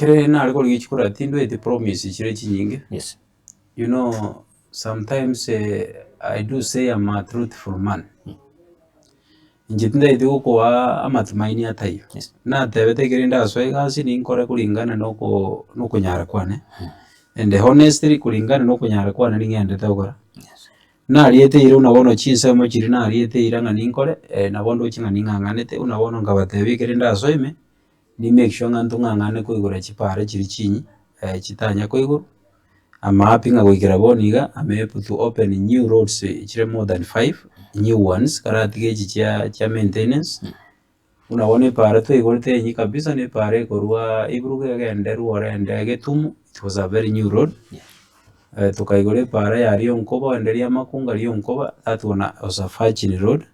kere nari kori gichikora tindwete promise chire chinyinge. Yes. You know, sometimes I do say I'm a truthful man. Njitinde gukwa amatumaini atayo. Yes. Natebete kere ndaswa igasi ninkore kulingana noko nyara kwane. And honestly kulingana noko nyara kwane ningendete gukora. Nariete ire unabono chinsemo chiri nariete ire nga ninkore nabondo chinga ning'ang'anete unabono ngabatebi kere ndaswa ime ni make sure nga ntung'ang'ane koigora chipare chiri chinyi chitanya koigora. I'm happy nga goikera boniga. I'm able to open new roads chire more than 5 new ones karatige chia maintenance. Unabona pare to igorete enyi kabisa ne pare korwa ibruge gende ruore ndege tumu. It was a very new road. Tukaigore pare ya rio nkoba enderia makunga rio nkoba, that one was a Fachini road.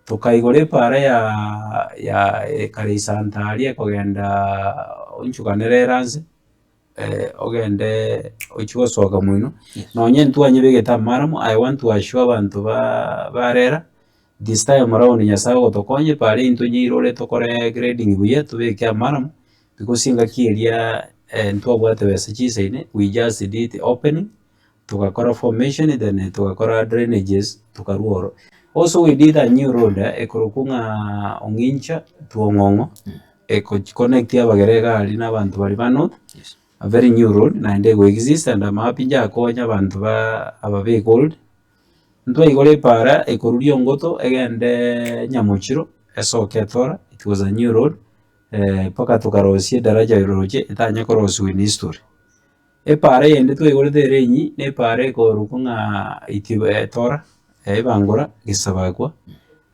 Tukaigore pare ya Karisantari kogenda unchukanereranze ogende ochigosoka muino. Nonye ntwanye begeta maramu. I want to assure abantu barera this time around nyasaye gotokonye pare into nyirore tokore grading buye tubeke maramu because inga kieria ntwabwate bese chiseine. We just did opening tukakora formation then tukakora drainages tukaruoro. Also we did a new road ekorokunga ongincha tuongongo connect abagerega ali n'abantu bari bano. A very new road na ndego exist and amapinja akonya abantu ababe gold. Ntwa igore para ekorurio ngoto egende Nyamuchiro esoke tora. It was a new road paka tukarosie daraja iroroje etanya koroswe ni history. Pare yende tu igore derenyi ne pare korukunga itiwe tora bangora gisabagwa.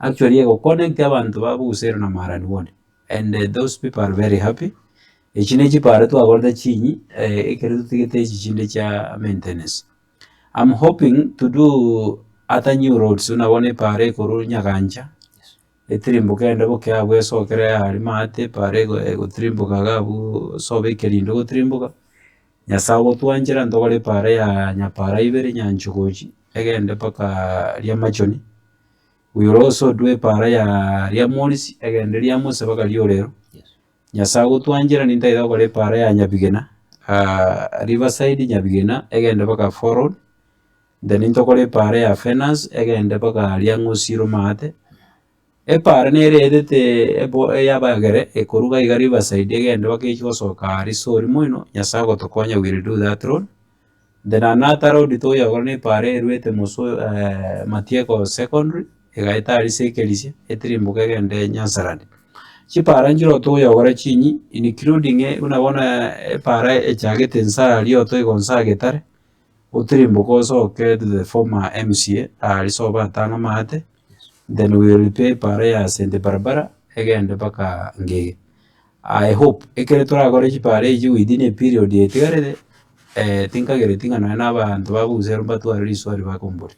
Actually ego connect abantu babusero na marani wone. And those people are very happy. Echine pare tu agorda chinyi ekere tutigete chinde cha maintenance. I'm hoping to do other new roads. Unabone pare koru Nyaganja etirimbuka enda boke abwe sokere ari mate pare go tirimbuka gabu sobe kerindo go tirimbuka nyasago twanjira ndogore pare ya nyapara ibere nyanchugoji egende paka ria machoni. We will also do a pare ya ria Morris egende ria mose baka liorero. Nyasago twanjira nintaida gore pare ya Nyabigena Riverside Nyabigena egende baka forward. Then intokore pare ya Fenas egende baka ria Ngosiro mate. Pare nere edete yabagere ekoruga iga Riverside egende baka ichigosoka ari sori moino nyasago tokonya will do that road. Then another road to yagorne pare ruete moso Matieko secondary egaita ari sekelisia etirimbuka egende Nyansarandi. Chipara njiro to yagora chinyi including unabona pare echagete nsara lio to igonsa getare utirimbuko soke to the former MCA ari soba tanga mate. Then we will pay pare ya Sente Barbara egende baka Ngege. I hope ekere turagora chipare iji within a period yetigare tinka gere tinga na abantu babuzero batwari riswari bakombori.